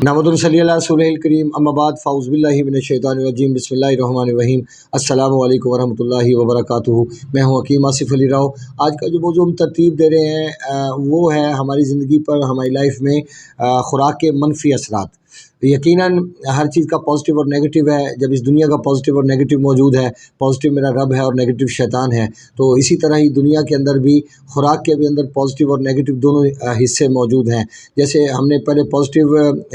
نحمدہ صلی اللہ رسولہ کریم اما بعد فاعوذ باللہ من الشیطان الرجیم بسم اللہ الرحمن الرحیم السلام علیکم ورحمۃ اللہ وبرکاتہ۔ میں ہوں حکیم آصف علی راؤ۔ آج کا جو موضوع ہم ترتیب دے رہے ہیں وہ ہے ہماری زندگی پر، ہماری لائف میں خوراک کے منفی اثرات۔ یقیناً ہر چیز کا پازیٹیو اور نیگیٹو ہے۔ جب اس دنیا کا پازیٹیو اور نیگیٹو موجود ہے، پازیٹیو میرا رب ہے اور نیگیٹو شیطان ہے، تو اسی طرح ہی دنیا کے اندر بھی خوراک کے بھی اندر پازیٹیو اور نیگیٹو دونوں حصے موجود ہیں۔ جیسے ہم نے پہلے پازیٹیو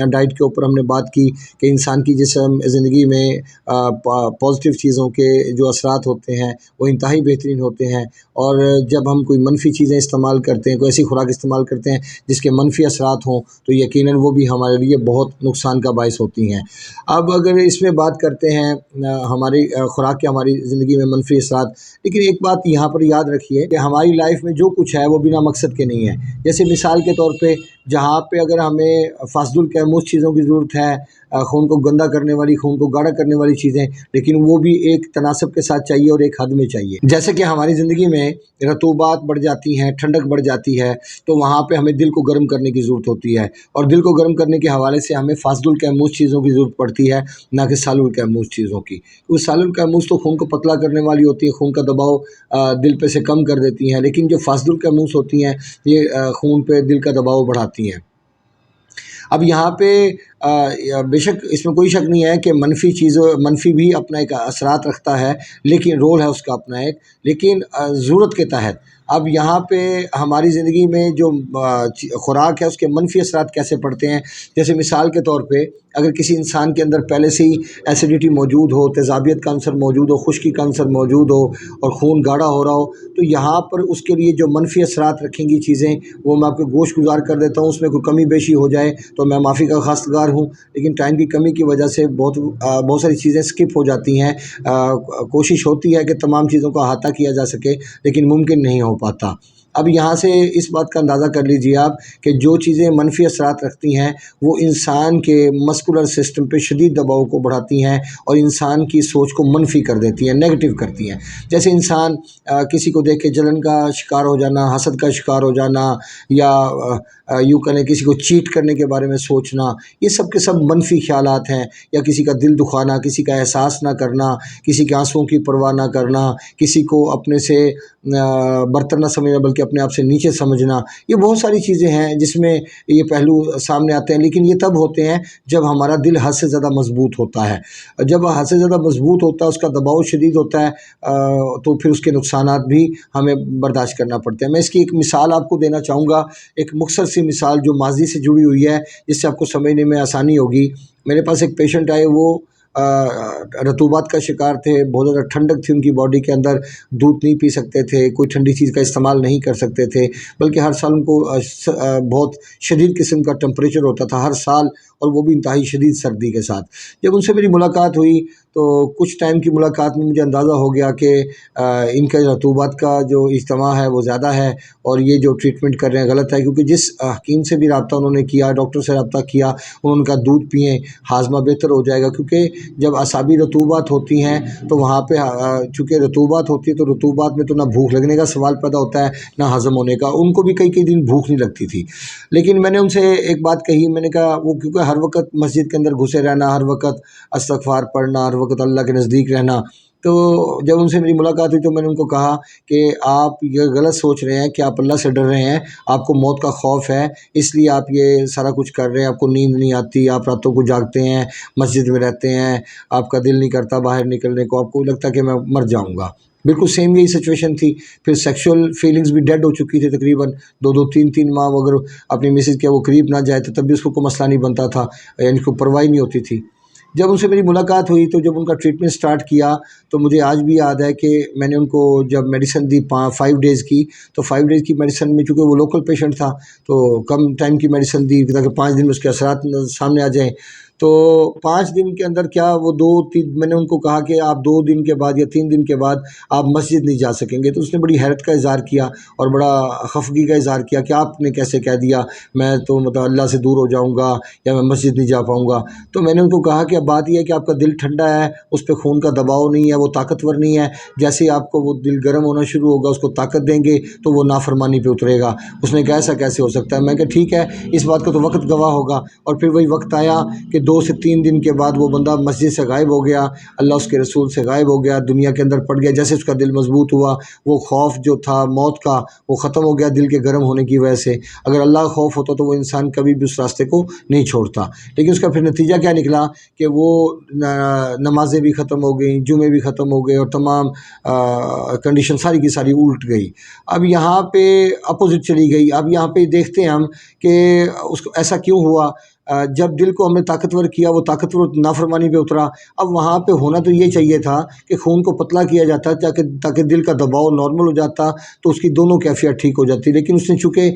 ڈائٹ کے اوپر ہم نے بات کی کہ انسان کی جسم زندگی میں پازیٹیو چیزوں کے جو اثرات ہوتے ہیں وہ انتہائی بہترین ہوتے ہیں، اور جب ہم کوئی منفی چیزیں استعمال کرتے ہیں، کوئی ایسی خوراک استعمال کرتے ہیں جس کے منفی اثرات ہوں، تو یقیناً وہ بھی ہمارے لیے بہت نقصان کا باعث ہوتی ہیں۔ اب اگر اس میں بات کرتے ہیں ہماری خوراک کے ہماری زندگی میں منفی اثرات، لیکن ایک بات یہاں پر یاد رکھیے کہ ہماری لائف میں جو کچھ ہے وہ بنا مقصد کے نہیں ہے۔ جیسے مثال کے طور پہ جہاں پہ اگر ہمیں فاسد الکیموس چیزوں کی ضرورت ہے، خون کو گندا کرنے والی، خون کو گاڑھا کرنے والی چیزیں، لیکن وہ بھی ایک تناسب کے ساتھ چاہیے اور ایک حد میں چاہیے۔ جیسے کہ ہماری زندگی میں رطوبات بڑھ جاتی ہیں، ٹھنڈک بڑھ جاتی ہے، تو وہاں پہ ہمیں دل کو گرم کرنے کی ضرورت ہوتی ہے، اور دل کو گرم کرنے کے حوالے سے ہمیں فاسد الکیموس چیزوں کی ضرورت پڑتی ہے، نہ کہ سالو الکیموس چیزوں کی۔ وہ سالو الکیموس تو خون کو پتلا کرنے والی ہوتی ہے، خون کا دباؤ دل پہ سے کم کر دیتی ہیں، لیکن جو فاسد الکیموس ہوتی ہیں یہ خون پہ دل کا دباؤ بڑھاتی ہیں۔ اب یہاں پہ بے شک اس میں کوئی شک نہیں ہے کہ منفی بھی اپنا ایک اثرات رکھتا ہے، لیکن رول ہے اس کا اپنا ایک، لیکن ضرورت کے تحت۔ اب یہاں پہ ہماری زندگی میں جو خوراک ہے اس کے منفی اثرات کیسے پڑتے ہیں، جیسے مثال کے طور پہ اگر کسی انسان کے اندر پہلے سے ہی ایسیڈیٹی موجود ہو، تیزابیت کا عنصر موجود ہو، خشکی کا عنصر موجود ہو اور خون گاڑھا ہو رہا ہو، تو یہاں پر اس کے لیے جو منفی اثرات رکھیں گی چیزیں وہ میں آپ کو گوشت گزار کر دیتا ہوں۔ اس میں کوئی کمی بیشی ہو جائے تو میں معافی کا خواستگار ہوں، لیکن ٹائم کی کمی کی وجہ سے بہت ساری چیزیں سکپ ہو جاتی ہیں۔ کوشش ہوتی ہے کہ تمام چیزوں کا احاطہ کیا جا سکے، لیکن ممکن نہیں ہو پاتا۔ اب یہاں سے اس بات کا اندازہ کر لیجیے آپ کہ جو چیزیں منفی اثرات رکھتی ہیں وہ انسان کے مسکولر سسٹم پہ شدید دباؤ کو بڑھاتی ہیں اور انسان کی سوچ کو منفی کر دیتی ہیں، نیگیٹو کرتی ہیں۔ جیسے انسان کسی کو دیکھ کے جلن کا شکار ہو جانا، حسد کا شکار ہو جانا، یا یوں کہیں کسی کو چیٹ کرنے کے بارے میں سوچنا، یہ سب کے سب منفی خیالات ہیں۔ یا کسی کا دل دکھانا، کسی کا احساس نہ کرنا، کسی کے آنسوؤں کی پرواہ نہ کرنا، کسی کو اپنے سے برتر نہ سمجھنا بلکہ اپنے آپ سے نیچے سمجھنا، یہ بہت ساری چیزیں ہیں جس میں یہ پہلو سامنے آتے ہیں، لیکن یہ تب ہوتے ہیں جب ہمارا دل حد سے زیادہ مضبوط ہوتا ہے۔ جب حد سے زیادہ مضبوط ہوتا ہے، اس کا دباؤ شدید ہوتا ہے، تو پھر اس کے نقصانات بھی ہمیں برداشت کرنا پڑتے ہیں۔ میں اس کی ایک مثال آپ کو دینا چاہوں گا، ایک مختصر سی مثال جو ماضی سے جڑی ہوئی ہے، جس سے آپ کو سمجھنے میں آسانی ہوگی۔ میرے پاس ایک پیشنٹ آئے، وہ رطوبات کا شکار تھے، بہت زیادہ ٹھنڈک تھی ان کی باڈی کے اندر، دودھ نہیں پی سکتے تھے، کوئی ٹھنڈی چیز کا استعمال نہیں کر سکتے تھے، بلکہ ہر سال ان کو بہت شدید قسم کا ٹمپریچر ہوتا تھا ہر سال، اور وہ بھی انتہائی شدید سردی کے ساتھ۔ جب ان سے میری ملاقات ہوئی تو کچھ ٹائم کی ملاقات میں مجھے اندازہ ہو گیا کہ ان کا رطوبات کا جو اجتماع ہے وہ زیادہ ہے، اور یہ جو ٹریٹمنٹ کر رہے ہیں غلط ہے، کیونکہ جس حکیم سے بھی رابطہ انہوں نے کیا، ڈاکٹر سے رابطہ کیا، انہوں نے کہا دودھ پئیں، ہاضمہ بہتر ہو جائے گا، کیونکہ جب اعصابی رطوبات ہوتی ہیں تو وہاں پہ چونکہ رطوبات ہوتی ہے تو رطوبات میں تو نہ بھوک لگنے کا سوال پیدا ہوتا ہے نہ ہضم ہونے کا۔ ان کو بھی کئی دن بھوک نہیں لگتی تھی، لیکن میں نے ان سے ایک بات کہی، میں نے کہا وہ کیونکہ ہر وقت مسجد کے اندر گھسے رہنا، ہر وقت استغفار پڑھنا، ہر وقت اللہ کے نزدیک رہنا، تو جب ان سے میری ملاقات ہوئی تو میں نے ان کو کہا کہ آپ یہ غلط سوچ رہے ہیں کہ آپ اللہ سے ڈر رہے ہیں، آپ کو موت کا خوف ہے، اس لیے آپ یہ سارا کچھ کر رہے ہیں، آپ کو نیند نہیں آتی، آپ راتوں کو جاگتے ہیں، مسجد میں رہتے ہیں، آپ کا دل نہیں کرتا باہر نکلنے کو، آپ کو لگتا ہے کہ میں مر جاؤں گا۔ بالکل سیم یہی سچویشن تھی۔ پھر سیکشول فیلنگز بھی ڈیڈ ہو چکی تھی، تقریباً 2-3 ماہ وہ اگر اپنی مسز کے وہ قریب نہ جائے تو تب بھی اس کو کوئی مسئلہ نہیں بنتا تھا، یعنی کوئی پرواہ نہیں ہوتی تھی۔ جب ان سے میری ملاقات ہوئی تو جب ان کا ٹریٹمنٹ سٹارٹ کیا تو مجھے آج بھی یاد ہے کہ میں نے ان کو جب میڈیسن دی 5 ڈیز کی، تو 5 ڈیز کی میڈیسن میں چونکہ وہ لوکل پیشنٹ تھا تو کم ٹائم کی میڈیسن دی تاکہ 5 دن میں اس کے اثرات سامنے آ جائیں۔ تو 5 دن کے اندر کیا وہ 2-3 میں نے ان کو کہا کہ آپ 2 دن کے بعد یا 3 دن کے بعد آپ مسجد نہیں جا سکیں گے، تو اس نے بڑی حیرت کا اظہار کیا اور بڑا خفگی کا اظہار کیا کہ آپ نے کیسے کہہ دیا، میں تو مطلب اللہ سے دور ہو جاؤں گا یا میں مسجد نہیں جا پاؤں گا۔ تو میں نے ان کو کہا کہ اب بات یہ ہے کہ آپ کا دل ٹھنڈا ہے، اس پہ خون کا دباؤ نہیں ہے، وہ طاقتور نہیں ہے، جیسے ہی آپ کو وہ دل گرم ہونا شروع ہوگا اس کو طاقت دیں گے تو وہ نافرمانی پہ اترے گا۔ اس نے کہا ایسا کیسے ہو سکتا ہے؟ میں کہا ٹھیک ہے، اس بات کا تو وقت گواہ ہوگا۔ اور پھر وہی وقت آیا کہ 2 سے 3 دن کے بعد وہ بندہ مسجد سے غائب ہو گیا، اللہ اس کے رسول سے غائب ہو گیا، دنیا کے اندر پڑ گیا۔ جیسے اس کا دل مضبوط ہوا، وہ خوف جو تھا موت کا وہ ختم ہو گیا دل کے گرم ہونے کی وجہ سے۔ اگر اللہ کا خوف ہوتا تو وہ انسان کبھی بھی اس راستے کو نہیں چھوڑتا۔ لیکن اس کا پھر نتیجہ کیا نکلا کہ وہ نمازیں بھی ختم ہو گئیں، جمعے بھی ختم ہو گئے اور تمام کنڈیشن ساری کی ساری الٹ گئی۔ اب یہاں پہ اپوزٹ چلی گئی۔ اب یہاں پہ دیکھتے ہیں ہم کہ اس کو ایسا کیوں ہوا۔ جب دل کو ہم نے طاقتور کیا وہ طاقتور نافرمانی پہ اترا۔ اب وہاں پہ ہونا تو یہ چاہیے تھا کہ خون کو پتلا کیا جاتا تاکہ دل کا دباؤ نارمل ہو جاتا تو اس کی دونوں کیفیت ٹھیک ہو جاتی، لیکن اس نے چونکہ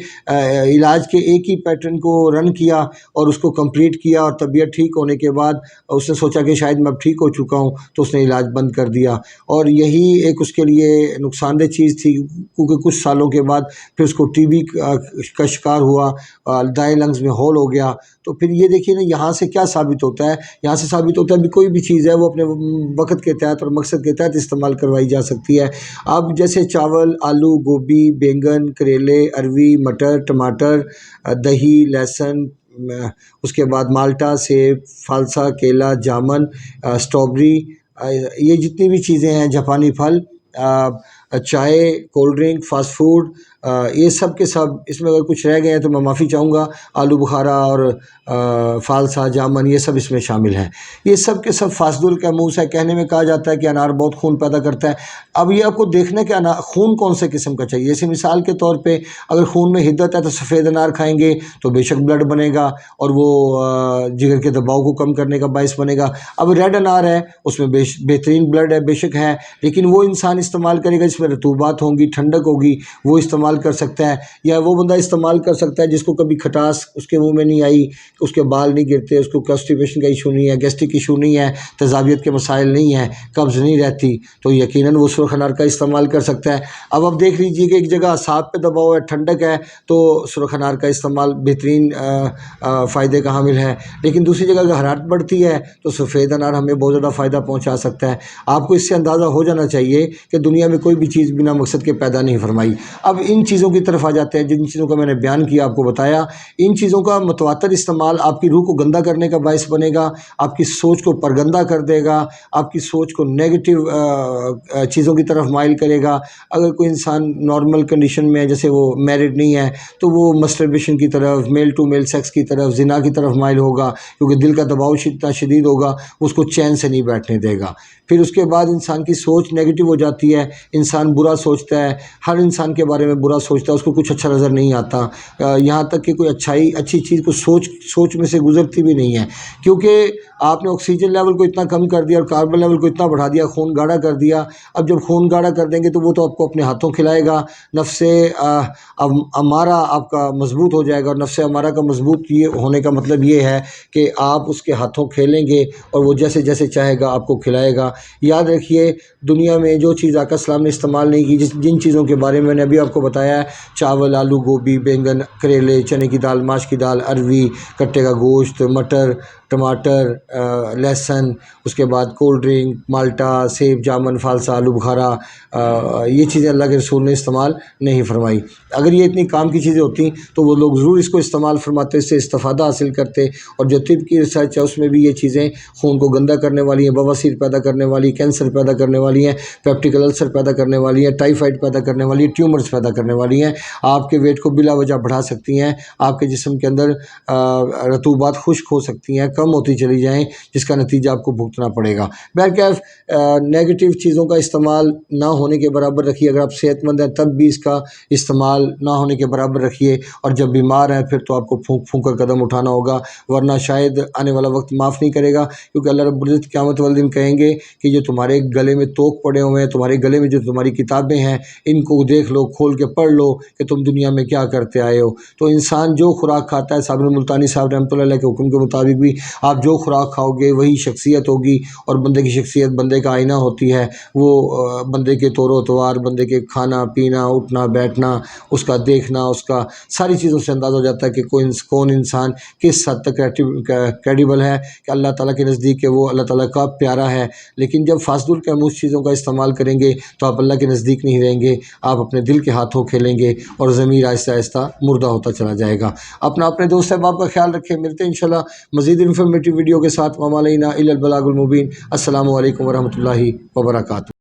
علاج کے ایک ہی پیٹرن کو رن کیا اور اس کو کمپلیٹ کیا اور طبیعت ٹھیک ہونے کے بعد اس نے سوچا کہ شاید میں اب ٹھیک ہو چکا ہوں تو اس نے علاج بند کر دیا، اور یہی ایک اس کے لیے نقصان دہ چیز تھی، کیونکہ کچھ سالوں کے بعد پھر اس کو ٹی بی کا شکار ہوا، دائیں لنگز میں ہول ہو گیا۔ تو پھر یہ دیکھیے نا یہاں سے کیا ثابت ہوتا ہے، یہاں سے ثابت ہوتا ہے بھی کوئی بھی چیز ہے وہ اپنے وقت کے تحت اور مقصد کے تحت استعمال کروائی جا سکتی ہے۔ اب جیسے چاول، آلو، گوبھی، بینگن، کریلے، اروی، مٹر، ٹماٹر، دہی، لہسن، اس کے بعد مالٹا، سیب، فالسا، کیلا، جامن، اسٹرابری، یہ جتنی بھی چیزیں ہیں، جاپانی پھل، چائے، کولڈ ڈرنک، فاسٹ فوڈ، یہ سب کے سب، اس میں اگر کچھ رہ گئے ہیں تو میں معافی چاہوں گا، آلو بخارا اور فالسا، جامن، یہ سب اس میں شامل ہیں۔ یہ سب کے سب فاسد الکیموس ہے۔ کہنے میں کہا جاتا ہے کہ انار بہت خون پیدا کرتا ہے۔ اب یہ آپ کو دیکھنا ہے کہ خون کون سے قسم کا چاہیے۔ جیسے مثال کے طور پہ اگر خون میں حدت ہے تو سفید انار کھائیں گے تو بے شک بلڈ بنے گا اور وہ جگر کے دباؤ کو کم کرنے کا باعث بنے گا۔ اب ریڈ انار ہے، اس میں بہترین بلڈ ہے، بے شک ہے، لیکن وہ انسان استعمال کرے گا جس میں رطوبات ہوں گی، ٹھنڈک ہوگی، وہ استعمال کر سکتا ہے۔ یا وہ بندہ استعمال کر سکتا ہے جس کو کبھی کھٹاس اس کے منہ میں نہیں آئی، اس کے بال نہیں گرتے، اس کو کانسٹیپیشن کا ایشو نہیں ہے، گیسٹرک ایشو نہیں ہے، تیزابیت کے مسائل نہیں ہیں، قبض نہیں رہتی، تو یقیناً وہ سرخ انار کا استعمال کر سکتا ہے۔ اب آپ دیکھ لیجئے کہ ایک جگہ اعصاب پہ دباؤ ہے، ٹھنڈک ہے، تو سرخ انار کا استعمال بہترین فائدے کا حامل ہے، لیکن دوسری جگہ اگر حرارت بڑھتی ہے تو سفید انار ہمیں بہت زیادہ فائدہ پہنچا سکتا ہے۔ آپ کو اس سے اندازہ ہو جانا چاہیے کہ دنیا میں کوئی بھی چیز بنا مقصد کے پیدا نہیں فرمائی۔ اب ان چیزوں کی طرف آ جاتے ہیں، جن چیزوں کا میں نے بیان کیا، آپ کو بتایا، ان چیزوں کا متواتر استعمال آپ کی روح کو گندا کرنے کا باعث بنے گا، آپ کی سوچ کو پرگندہ کر دے گا، آپ کی سوچ کو نیگیٹو چیزوں کی طرف مائل کرے گا۔ اگر کوئی انسان نارمل کنڈیشن میں ہے، جیسے وہ میرڈ نہیں ہے، تو وہ مسٹربیشن کی طرف، میل ٹو میل سیکس کی طرف، زنا کی طرف مائل ہوگا، کیونکہ دل کا دباؤ اتنا شدید ہوگا اس کو چین سے نہیں بیٹھنے دے گا۔ پھر اس کے بعد انسان کی سوچ نیگیٹو ہو جاتی ہے، انسان برا سوچتا ہے، ہر انسان کے بارے میں برا سوچتا ہے، اس کو کچھ اچھا نظر نہیں آتا، یہاں تک کہ کوئی اچھی چیز کو سوچ میں سے گزرتی بھی نہیں ہے، کیونکہ آپ نے آکسیجن لیول کو اتنا کم کر دیا اور کاربن لیول کو اتنا بڑھا دیا، خون گاڑھا کر دیا۔ اب جب خون گاڑھا کر دیں گے تو وہ تو آپ کو اپنے ہاتھوں کھلائے گا، نفس امارہ آپ کا مضبوط ہو جائے گا، اور نفس امارہ کا مضبوط ہونے کا مطلب یہ ہے کہ آپ اس کے ہاتھوں کھیلیں گے اور وہ جیسے جیسے چاہے گا آپ کو کھلائے گا۔ یاد رکھیے، دنیا میں جو چیز آقا السلام نے استعمال نہیں کی، جن چیزوں کے بارے میں نے ابھی آپ کو بتایا ہے، چاول، آلو، گوبھی، بینگن، کریلے، چنے کی دال، ماش کی دال، اروی، کٹے کا گوشت، مٹر، ٹماٹر، لہسن، اس کے بعد کولڈ ڈرنک، مالٹا، سیب، جامن، فالسا، آلو بخارا، یہ چیزیں اللہ کے رسول نے استعمال نہیں فرمائی۔ اگر یہ اتنی کام کی چیزیں ہوتی تو وہ لوگ ضرور اس کو استعمال فرماتے، اس سے استفادہ حاصل کرتے، اور جو طب کی ریسرچ ہے اس میں بھی یہ چیزیں خون کو گندا کرنے والی ہیں، بواسیر پیدا کرنے والی، کینسر پیدا کرنے والی ہیں، پیپٹیک السر پیدا کرنے والی ہیں، ٹائیفائڈ پیدا کرنے والی ہیں، ٹیومرز پیدا کرنے والی ہیں، آپ کے ویٹ کو بلا وجہ بڑھا سکتی ہیں، آپ کے جسم کے اندر رطوبات خشک ہو سکتی ہیں، کم ہوتی چلی جائیں، جس کا نتیجہ آپ کو بھگتنا پڑے گا۔ بہرکیف نیگیٹو چیزوں کا استعمال نہ ہونے کے برابر رکھیے، اگر آپ صحت مند ہیں تب بھی اس کا استعمال نہ ہونے کے برابر رکھیے، اور جب بیمار ہیں پھر تو آپ کو پھونک پھونک کر قدم اٹھانا ہوگا، ورنہ شاید آنے والا وقت معاف نہیں کرے گا، کیونکہ اللہ رب العزت قیامت والے دن کہیں گے کہ جو تمہارے گلے میں توک پڑے ہوئے ہیں، تمہارے گلے میں جو تمہاری کتابیں ہیں، ان کو دیکھ لو، کھول کے پڑھ لو کہ تم دنیا میں کیا کرتے آئے ہو۔ تو انسان جو خوراک کھاتا ہے، صابر ملتانی صاحب رحمۃ اللہ علیہ کے حکم کے مطابق بھی آپ جو خوراک کھاؤ گے وہی شخصیت ہوگی، اور بندے کی شخصیت بندے کا آئینہ ہوتی ہے۔ وہ بندے کے طور و تواار، بندے کے کھانا پینا، اٹھنا بیٹھنا، اس کا دیکھنا، اس کا ساری چیزوں سے اندازہ ہو جاتا ہے کہ کون انسان کس حد تک کریڈیبل ہے، کہ اللہ تعالیٰ کے نزدیک کہ وہ اللہ تعالیٰ کا پیارا ہے۔ لیکن جب فاسد القیموس چیزوں کا استعمال کریں گے تو آپ اللہ کے نزدیک نہیں رہیں گے، آپ اپنے دل کے ہاتھوں کھیلیں گے، اور ضمیر آہستہ آہستہ مردہ ہوتا چلا جائے گا۔ اپنے دوست احباب کا خیال رکھیں، ملتے ہیں انشاءاللہ مزید انفارمیٹیو ویڈیو کے ساتھ۔ وما علینا الا البلاغ المبین۔ السلام علیکم ورحمۃ اللہ وبرکاتہ۔